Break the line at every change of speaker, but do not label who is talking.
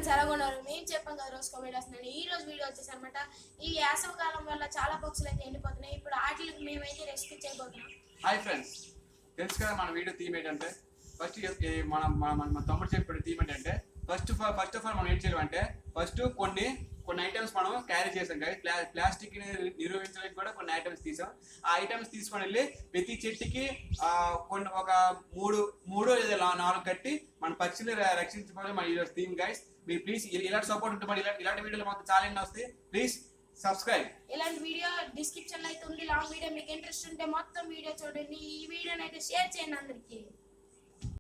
Friends ఎలాగొన్నారు మేము చెప్పాం కదా రోజు కామెంట్ వస్తున్నాను. ఈ రోజు వీడియో వచ్చేసి అనమాట ఈ వేసవి కాలం వల్ల చాలా పక్షులు అయితే ఎండిపోతున్నాయి. ఇప్పుడు వాటికి మేమైతే రెస్క్యూ చేయబోతున్నాం.
హాయ్ ఫ్రెండ్స్, తెలుసు కదా మన వీడియో థీమ్ ఏంటంటే ఫస్ట్ మన తమ్ముడు చెప్పిన థీమ్ ఏంటంటే ఫస్ట్ ఆఫ్ ఆల్ మనం ఏం చేయాలంటే ఫస్ట్ కొన్ని ఐటమ్స్ మనం క్యారీ చేసాం కదా, ప్లాస్టిక్ నిరోధించడానికి కూడా కొన్ని ఐటమ్స్ తీసాం. ఆ ఐటమ్స్ తీసుకొని వెళ్ళి ప్రతి చెట్టుకి కొన్ని ఒక మూడు లేదా 4 కట్టి మన పక్షులు రక్షించుకోవాలి మన ఈరోజు థీమ్ గైస్. మీరు ప్లీజ్ ఇలాంటి సపోర్ట్ ఉంటే మరి ఇలాంటి వీడియోలు మాకు చాలా ఎన్నో వస్తాయి. Please subscribe.
ఇలాంటి వీడియో డిస్క్రిప్షన్ లో అయితే ఉంది. లాంగ్ వీడియో మీకు ఇంట్రెస్ట్ ఉంటే మొత్తం వీడియో చూడండి. ఈ వీడియోని అయితే షేర్ చేయండి అందరికి.